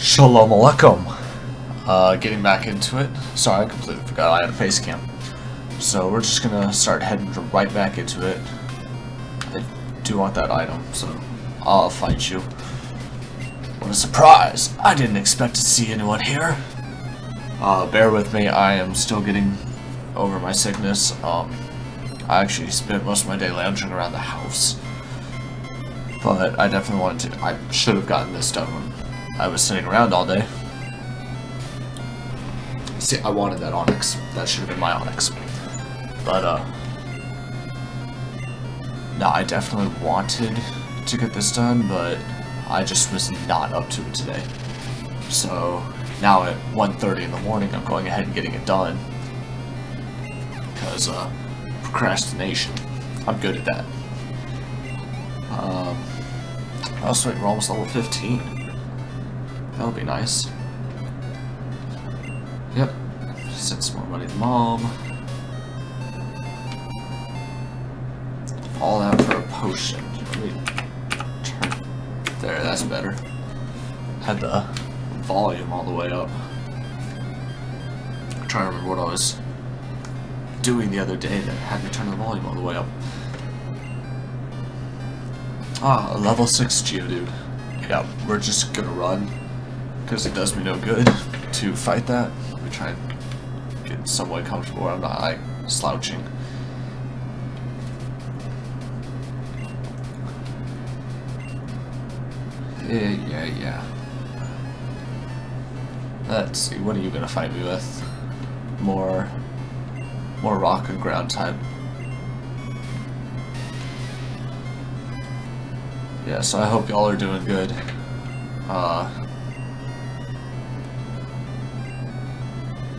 Shalom alaikum. Getting back into it. Sorry, I completely forgot I had a face cam. So we're just gonna start heading right back into it. I do want that item, so I'll fight you. What a surprise! I didn't expect to see anyone here. Bear with me, I am still getting over my sickness. I actually spent most of my day lounging around the house. But I definitely wanted to. I should have gotten this done when I was sitting around all day. See, I wanted that onyx. That should have been my onyx. But, no, I definitely wanted to get this done, but I just was not up to it today. So, now at 1:30 in the morning, I'm going ahead and getting it done. Because, procrastination. I'm good at that. Oh, sweet, we're almost level 15. That'll be nice. Yep. Send some more money to Mom. All that for a potion. Let me turn. There, that's better. Had the volume all the way up. I'm trying to remember what I was doing the other day that had me turn the volume all the way up. Ah, a level 6 Geodude. Yeah, we're just gonna run, because it does me no good to fight that. Let me try and get somewhat comfortable where I'm not, like, slouching. Yeah. Let's see, what are you gonna fight me with? More rock and ground type. Yeah, so I hope y'all are doing good.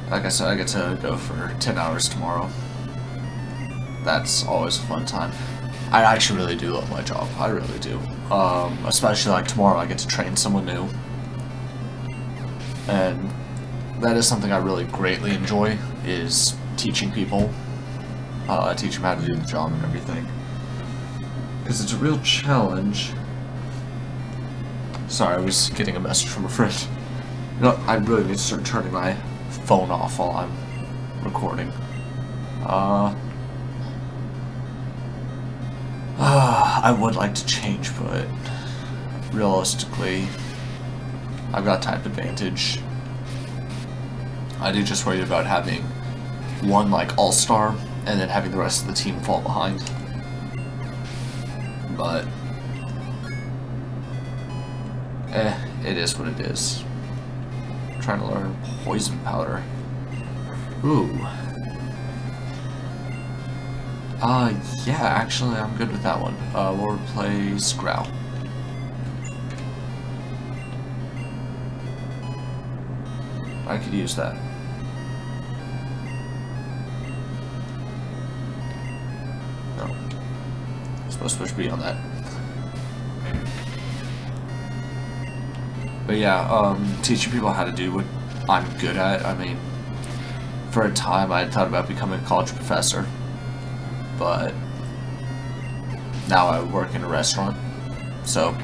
Like I said, I get to go for 10 hours tomorrow. That's always a fun time. I actually really do love my job. I really do. Especially like tomorrow I get to train someone new. And that is something I really greatly enjoy, is teaching people. Teach them how to do the job and everything. Because it's a real challenge. Sorry, I was getting a message from a friend. You know, I really need to start turning my phone off while I'm recording. I would like to change, but realistically, I've got type advantage. I do just worry about having one like all-star and then having the rest of the team fall behind. But it is what it is. I'm trying to learn poison powder. Ooh. Yeah, actually I'm good with that one. We'll replace Growl. I could use that. No. I'm supposed to push B on that. But yeah, teaching people how to do what I'm good at. I mean, for a time I had thought about becoming a college professor, but now I work in a restaurant, so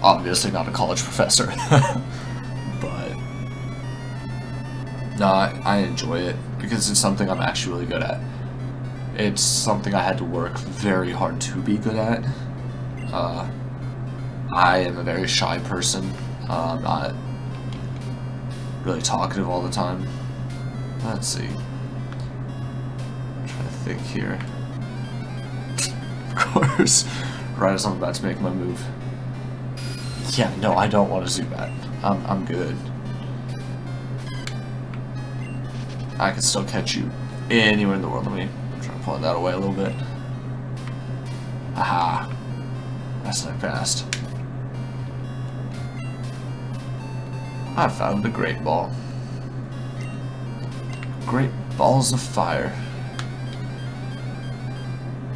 obviously not a college professor. But no, I enjoy it because it's something I'm actually really good at. It's something I had to work very hard to be good at. I am a very shy person. I'm not really talkative all the time. Let's see. I'm trying to think here. Of course, right as I'm about to make my move. Yeah, no, I don't want to Zubat. I'm good. I can still catch you anywhere in the world. Let me try to pull that away a little bit. Aha. That's not fast. I found a great ball. Great balls of fire.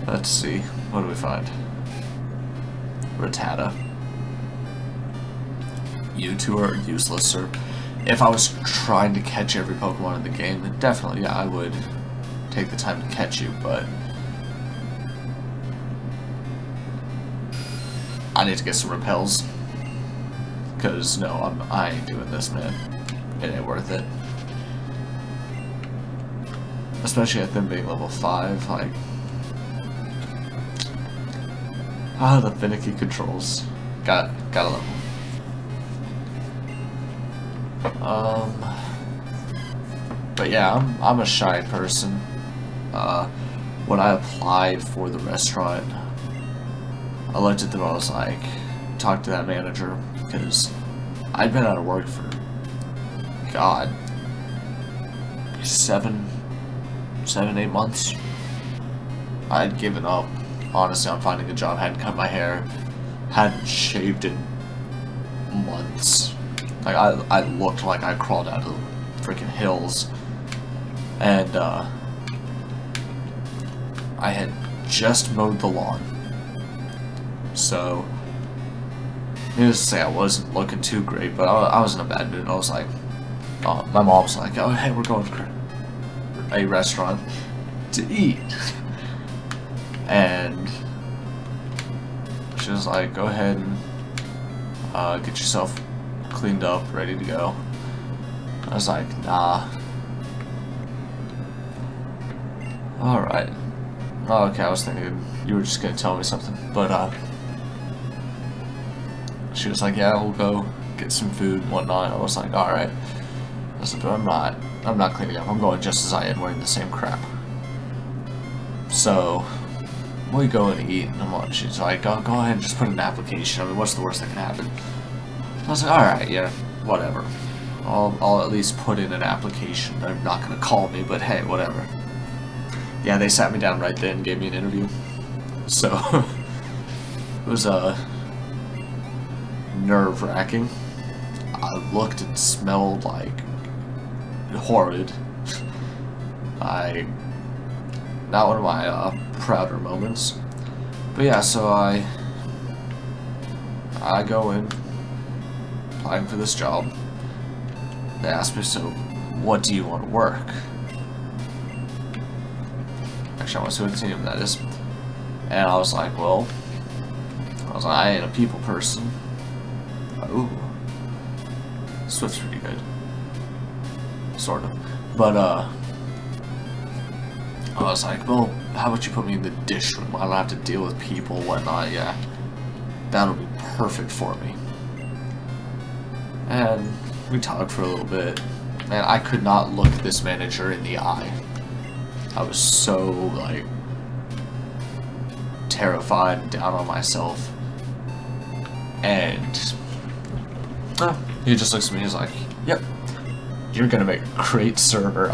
Let's see. What do we find? Rattata. You two are useless, sir. If I was trying to catch every Pokemon in the game, then definitely, yeah, I would take the time to catch you, but I need to get some repels. Because, no, I ain't doing this, man. It ain't worth it. Especially at them being level 5, like... Ah, the finicky controls. Gotta love them. But yeah, I'm a shy person. When I applied for the restaurant, I looked at them and I was like, talk to that manager, because I'd been out of work for, God, 7, 8 months. I'd given up, honestly, on finding a job. Hadn't cut my hair, hadn't shaved in months. Like, I looked like I crawled out of the freaking hills. And, I had just mowed the lawn. So, needless to say, I wasn't looking too great, but I was in a bad mood. I was like, my mom was like, oh, hey, we're going to a restaurant to eat. And she was like, go ahead and get yourself cleaned up, ready to go. I was like, nah. Alright. Oh, okay, I was thinking you were just gonna tell me something, but she was like, yeah, we'll go get some food and whatnot. I was like, alright. I said, but I'm not cleaning up. I'm going just as I am, wearing the same crap. So we go and eat, and she's like, go ahead and just put in an application. I mean, what's the worst that can happen? I was like, alright, yeah, whatever. I'll at least put in an application. They're not gonna call me, but hey, whatever. Yeah, they sat me down right then and gave me an interview. So, it was, nerve-wracking. I looked and smelled like horrid. Not one of my, prouder moments. But yeah, so I go in, applying for this job. They asked me, so, what do you want to work? Actually, I want to see what team that is. And I was like, well, I ain't a people person. Ooh. Swift's pretty good. Sort of. But, I was like, well, how about you put me in the dish room? I don't have to deal with people and whatnot. Yeah, that'll be perfect for me. And we talked for a little bit. Man, I could not look this manager in the eye. I was so, like, terrified and down on myself. And he just looks at me and he's like, yep, you're gonna make a great server.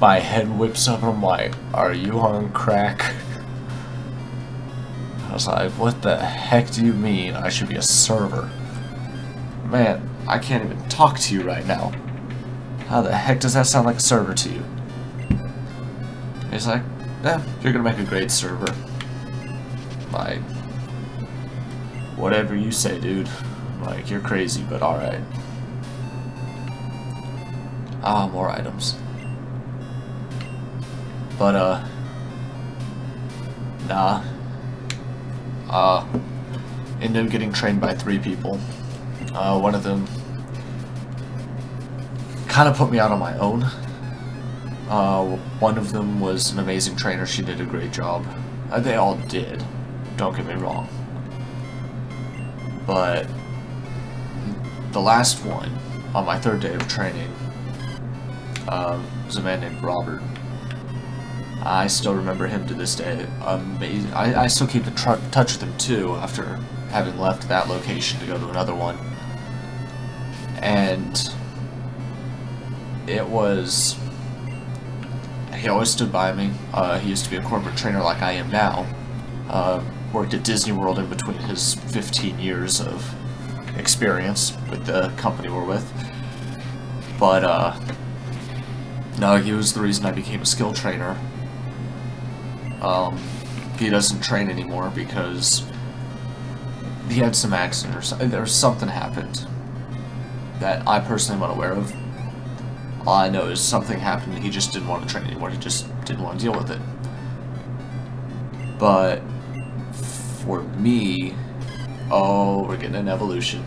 My head whips up and I'm like, are you on crack? I was like, what the heck do you mean I should be a server? Man, I can't even talk to you right now. How the heck does that sound like a server to you? He's like, yeah, you're gonna make a great server. Like, whatever you say, dude. Like, you're crazy, but alright. Ah, more items. But, nah. Ended up getting trained by 3 people. One of them kind of put me out on my own. One of them was an amazing trainer. She did a great job. They all did. Don't get me wrong. But the last one, on my 3rd day of training, was a man named Robert. I still remember him to this day. Amazing. I still keep in touch with him too after having left that location to go to another one. And it was... He always stood by me. He used to be a corporate trainer like I am now. Worked at Disney World in between his 15 years of experience with the company we're with. But, no, he was the reason I became a skill trainer. He doesn't train anymore because he had some accident or something. There was something happened that I personally am unaware of. All I know is something happened and he just didn't want to train anymore. He just didn't want to deal with it. But for me, oh, we're getting an evolution.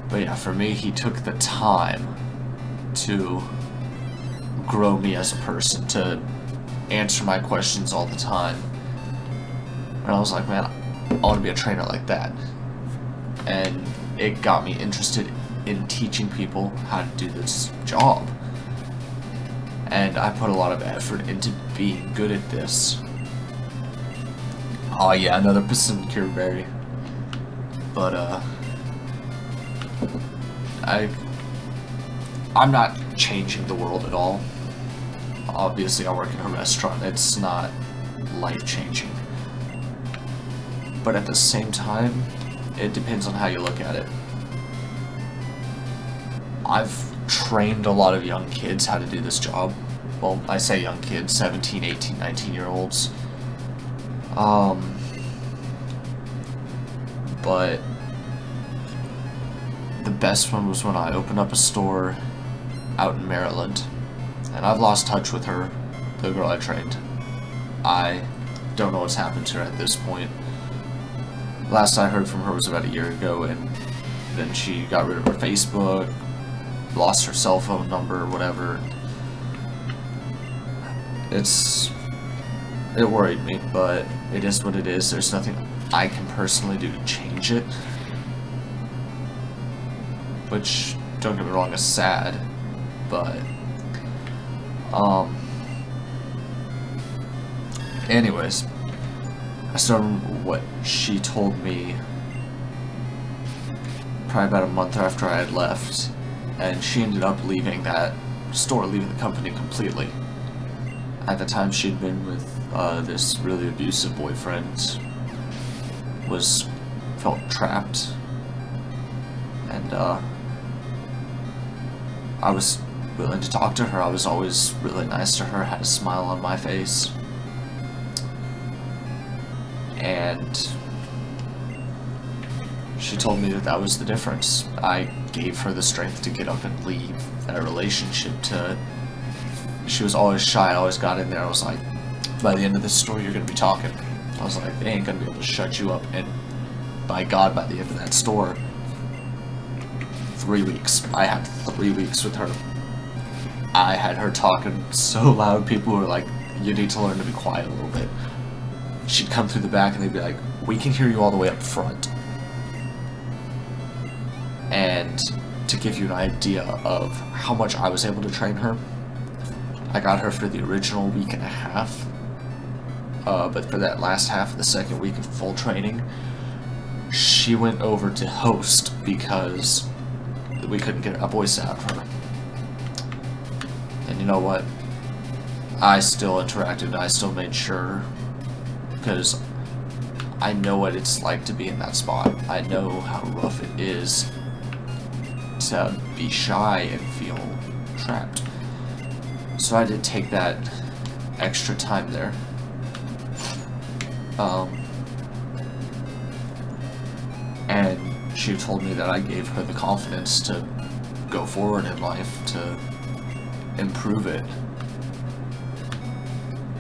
But yeah, for me, he took the time to grow me as a person, to answer my questions all the time. And I was like, man, I want to be a trainer like that. And it got me interested in teaching people how to do this job. And I put a lot of effort into being good at this. Oh yeah, another Pacific berry. But I'm not changing the world at all. Obviously, I work in a restaurant. It's not life-changing. But at the same time, it depends on how you look at it. I've trained a lot of young kids how to do this job. Well, I say young kids, 17, 18, 19-year-olds. But the best one was when I opened up a store out in Maryland. And I've lost touch with her, the girl I trained. I don't know what's happened to her at this point. Last I heard from her was about a year ago, and then she got rid of her Facebook, lost her cell phone number, whatever. It worried me, but it is what it is. There's nothing I can personally do to change it. Which, don't get me wrong, is sad, but anyways, I still remember what she told me probably about a month after I had left, and she ended up leaving that store, leaving the company completely. At the time, she'd been with this really abusive boyfriend, felt trapped, and I was willing to talk to her. I was always really nice to her, had a smile on my face. And she told me that that was the difference. I gave her the strength to get up and leave that relationship. She was always shy. I always got in there. I was like, by the end of this story, you're going to be talking. I was like, they ain't going to be able to shut you up. And by God, by the end of that store, 3 weeks. I had 3 weeks with her. I had her talking so loud, people were like, you need to learn to be quiet a little bit. She'd come through the back and they'd be like, we can hear you all the way up front. And to give you an idea of how much I was able to train her, I got her for the original week and a half. But for that last half of the second week of full training, she went over to host because we couldn't get a voice out of her. And you know what? I still interacted, I still made sure, because I know what it's like to be in that spot. I know how rough it is to be shy and feel trapped. So I did take that extra time there. And she told me that I gave her the confidence to go forward in life, to improve it.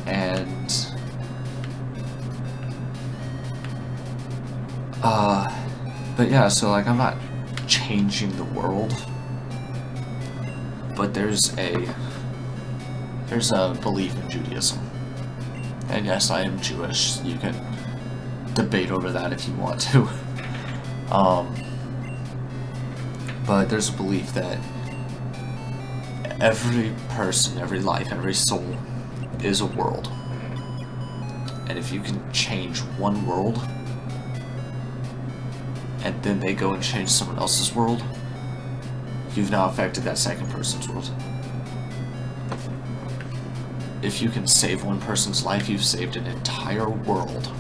And but yeah, so like I'm not changing the world, but there's a belief in Judaism. And yes, I am Jewish. You can debate over that if you want to. But there's a belief that every person, every life, every soul is a world. And if you can change one world, and then they go and change someone else's world, you've now affected that second person's world. If you can save one person's life, you've saved an entire world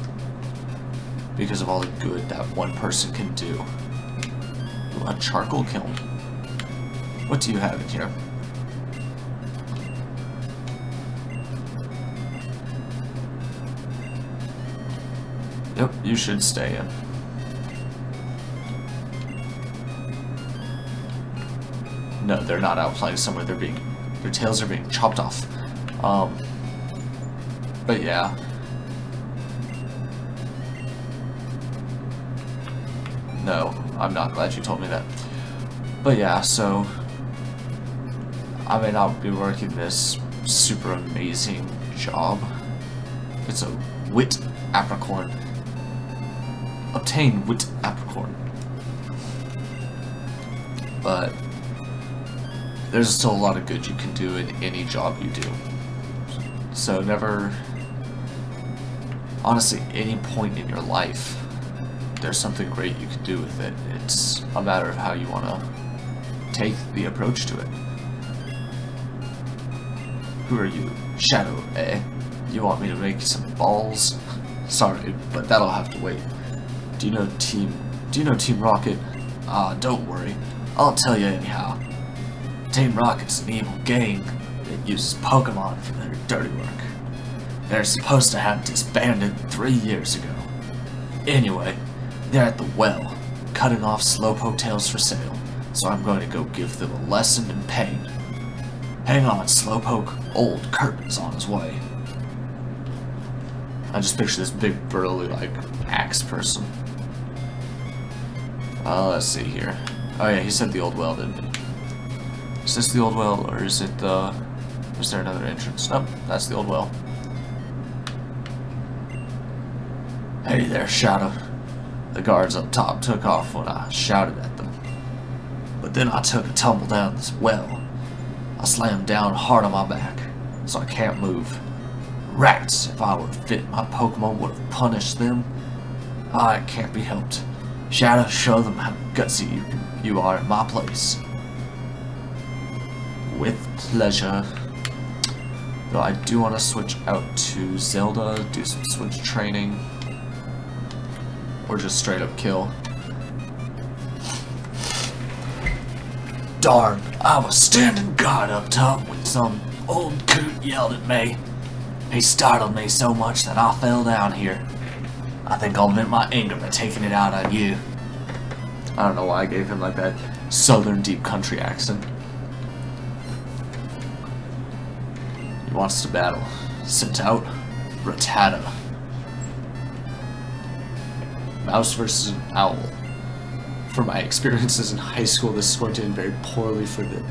because of all the good that one person can do. Ooh, a charcoal kiln. What do you have in here? Yep, you should stay in. No, they're not out playing somewhere. Their tails are being chopped off. But yeah. No, I'm not glad you told me that. But yeah, so I may not be working this super amazing job. It's a wit apricorn. Obtain wit apricorn. But there's still a lot of good you can do in any job you do. So never, honestly, any point in your life, there's something great you can do with it. It's a matter of how you want to take the approach to it. Who are you? Shadow, eh? You want me to make some balls? Sorry, but that'll have to wait. Do you know Team Rocket? Don't worry. I'll tell you anyhow. Team Rocket's an evil gang that uses Pokemon for their dirty work. They're supposed to have disbanded 3 years ago. Anyway, they're at the well, cutting off Slowpoke tails for sale, so I'm going to go give them a lesson in pain. Hang on, Slowpoke. Old Curtin's on his way. I just picture this big burly, like, axe person. Let's see here. Oh yeah, he said the old well, didn't he? Is this the old well, or is it the... is there another entrance? Nope, that's the old well. Hey there, Shadow. The guards up top took off when I shouted at them. But then I took a tumble down this well. I slammed down hard on my back, so I can't move. Rats, if I were fit, my Pokemon would have punished them. It can't be helped. Shadow, show them how gutsy you are in my place. With pleasure. Though I do want to switch out to Zelda, do some switch training. Or just straight up kill. Darn, I was standing guard up top when some old coot yelled at me. He startled me so much that I fell down here. I think I'll vent my anger by taking it out on you. I don't know why I gave him like that southern deep country accent. He wants to battle. Sent out Rattata. Mouse versus an owl. From my experiences in high school, this is going to end very poorly for the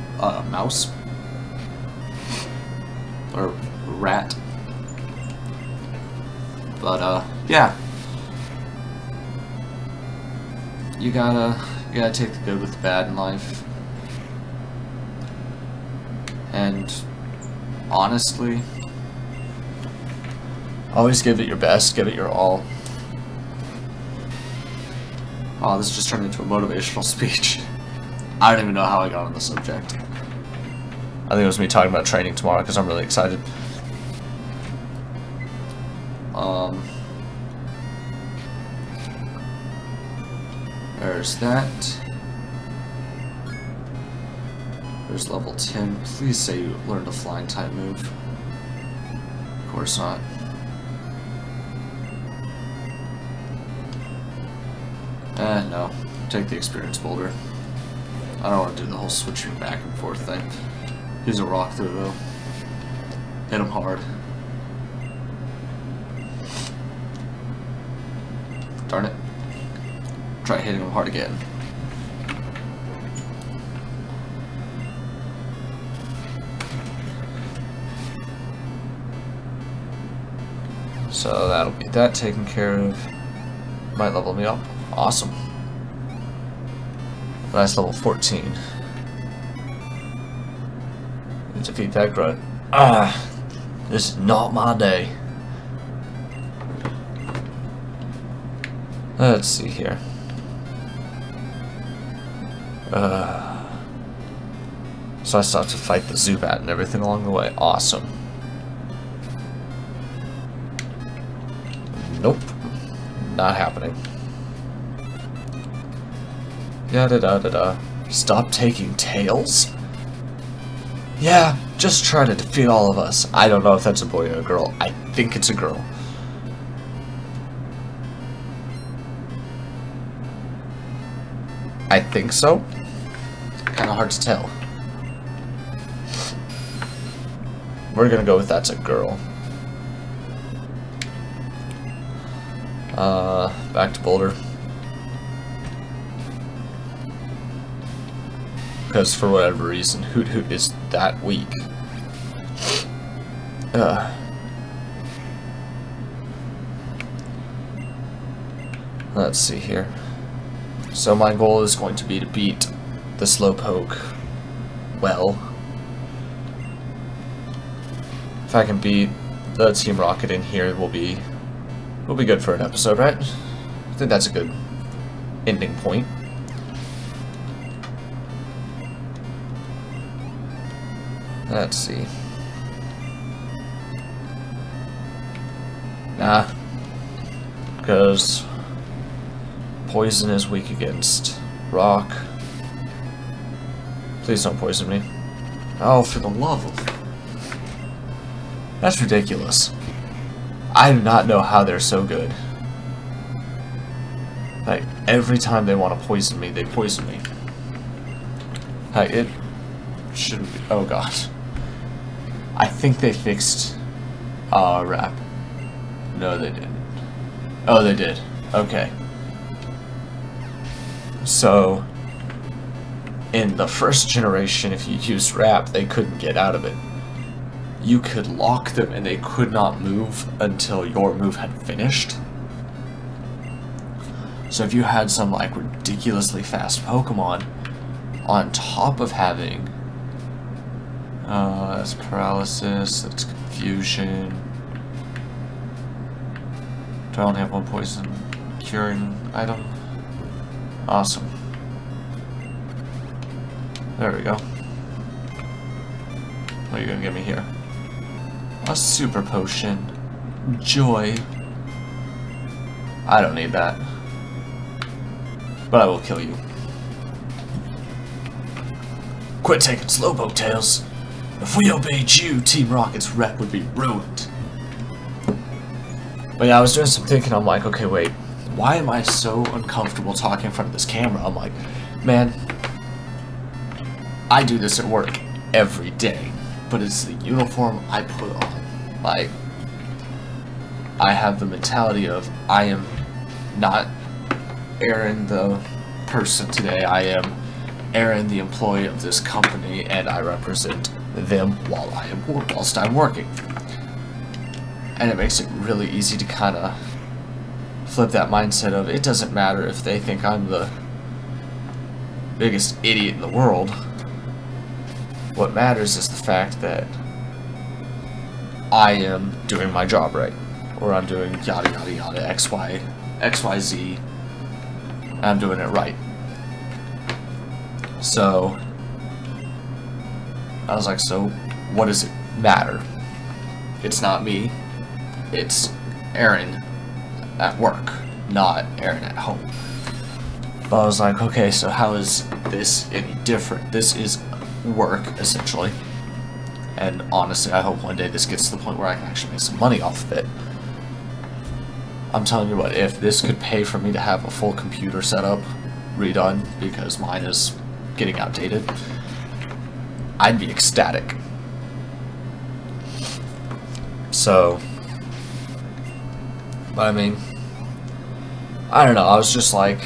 mouse. Or rat. But yeah. You gotta take the good with the bad in life. And honestly, always give it your best, give it your all. Oh, this just turned into a motivational speech. I don't even know how I got on the subject. I think it was me talking about training tomorrow because I'm really excited. There's that. There's level 10. Please say you learned a flying type move. Of course not. No. Take the experience boulder. I don't want to do the whole switching back and forth thing. Use a rock through though. Hit him hard. Darn it. Try hitting him hard again. So that'll be that taken care of. Might level me up. Awesome. Nice level 14. Defeat that grunt. This is not my day. Let's see here. So I still have to fight the Zubat and everything along the way. Awesome. Nope. Not happening. Yada-da-da-da. Stop taking tails? Yeah, just try to defeat all of us. I don't know if that's a boy or a girl. I think it's a girl. I think so. Kind of hard to tell. We're gonna go with that's a girl. Back to Boulder. Because for whatever reason, Hoot Hoot is that weak. Let's see here. So my goal is going to be to beat the Slowpoke well. If I can beat the Team Rocket in here, we'll be good for an episode, right? I think that's a good ending point. Let's see. Nah, because poison is weak against rock. Please don't poison me. Oh, for the love of... That's ridiculous. I do not know how they're so good. Like, every time they want to poison me, they poison me. Like, it shouldn't be... Oh, God. I think they fixed... Wrap. No, they didn't. Oh, they did. Okay. So, in the first generation, if you used Wrap, they couldn't get out of it. You could lock them and they could not move until your move had finished. So if you had some like ridiculously fast Pokemon on top of having that's paralysis, that's confusion. Do I only have one poison curing item? Awesome. There we go. What are you gonna give me here? A super potion. Joy. I don't need that. But I will kill you. Quit taking Slowpoke tails. If we obeyed you, Team Rocket's rep would be ruined. But yeah, I was doing some thinking. I'm like, okay, wait. Why am I so uncomfortable talking in front of this camera? I'm like, man, I do this at work every day. But it's the uniform I put on. Like, I have the mentality of, I am not Aaron the person today, I am Aaron the employee of this company, and I represent them whilst I'm working. And it makes it really easy to kind of flip that mindset of, it doesn't matter if they think I'm the biggest idiot in the world. What matters is the fact that I am doing my job right, or I'm doing yada yada yada XYZ, and I'm doing it right. So I was like, so what does it matter? It's not me, it's Aaron at work, not Aaron at home. But I was like, okay, so how is this any different? This is work, essentially. And honestly, I hope one day this gets to the point where I can actually make some money off of it. I'm telling you what, if this could pay for me to have a full computer setup redone, because mine is getting outdated, I'd be ecstatic. So, but I mean, I don't know, I was just like,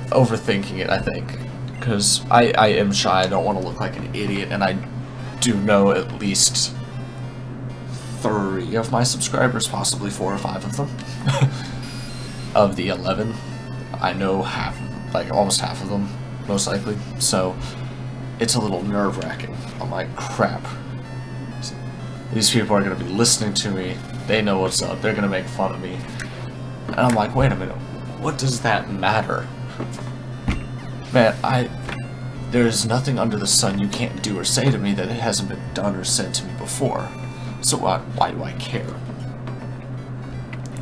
overthinking it, I think. Because I am shy, I don't want to look like an idiot, and I do know at least 3 of my subscribers, possibly 4 or 5 of them. Of the 11, I know half, like almost half of them, most likely. So it's a little nerve-wracking. I'm like, crap. These people are going to be listening to me. They know what's up. They're going to make fun of me. And I'm like, wait a minute. What does that matter? Man, there's nothing under the sun you can't do or say to me that it hasn't been done or said to me before. So why do I care?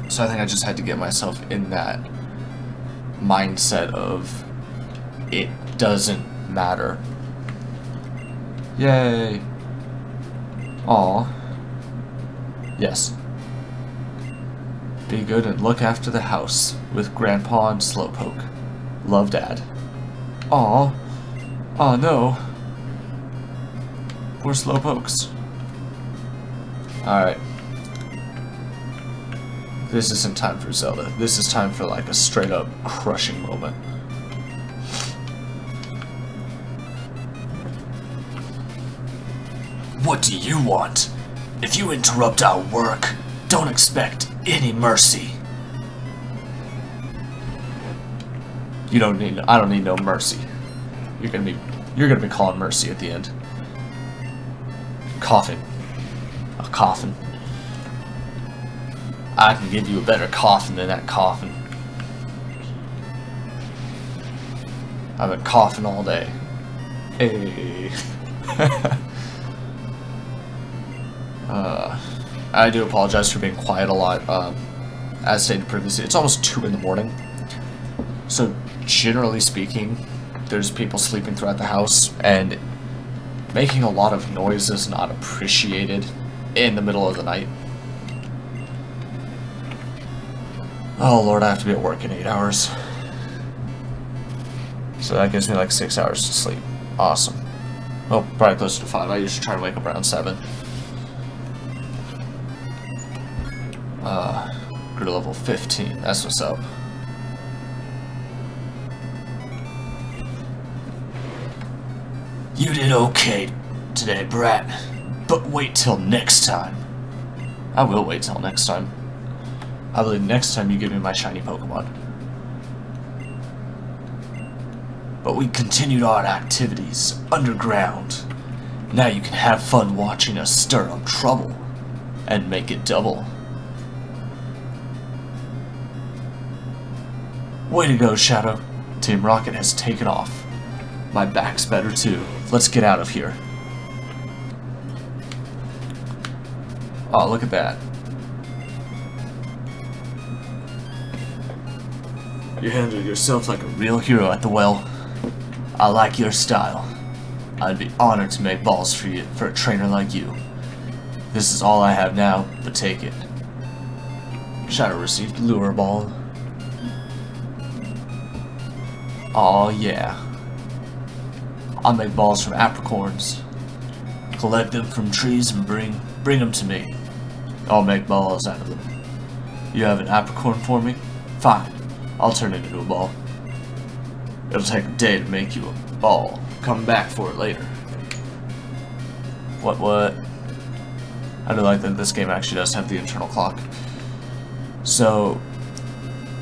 So I think I just had to get myself in that mindset of it doesn't matter. Yay. Aw. Yes. Be good and look after the house with Grandpa and Slowpoke. Love, Dad. Aw. Aw, no. Poor Slowpokes. Alright. This isn't time for Zelda. This is time for like a straight up crushing moment. What do you want? If you interrupt our work, don't expect any mercy. I don't need no mercy. You're gonna be calling mercy at the end. Coffin. A coffin. I can give you a better coffin than that coffin. I've been coughing all day. Hey. I do apologize for being quiet a lot. As stated previously, it's almost 2 in the morning. So, generally speaking, there's people sleeping throughout the house, and making a lot of noise is not appreciated in the middle of the night. Oh lord, I have to be at work in 8 hours. So that gives me like 6 hours to sleep. Awesome. Oh, probably closer to 5. I usually try to wake up around 7. Grew to level 15. That's what's up. You did okay today, brat. But wait till next time. I will wait till next time. I believe next time you give me my shiny Pokemon. But we continued our activities underground. Now you can have fun watching us stir up trouble and make it double. Way to go, Shadow. Team Rocket has taken off. My back's better too. Let's get out of here. Oh, look at that. You handled yourself like a real hero at the well. I like your style. I'd be honored to make balls for you, for a trainer like you. This is all I have now, but take it. Shadow received Lure Ball. Aw, yeah. I'll make balls from apricorns. Collect them from trees and bring them to me. I'll make balls out of them. You have an apricorn for me? Fine. I'll turn it into a ball. It'll take a day to make you a ball. Come back for it later. What? I do like that this game actually does have the internal clock. So,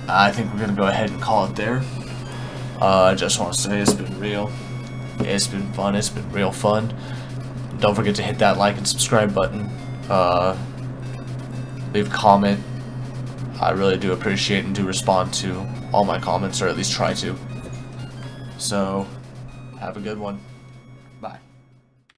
I think we're gonna go ahead and call it there. I just want to say it's been real. It's been fun. It's been real fun. Don't forget to hit that like and subscribe button. Leave a comment. I really do appreciate and do respond to all my comments, or at least try to. So, have a good one. Bye.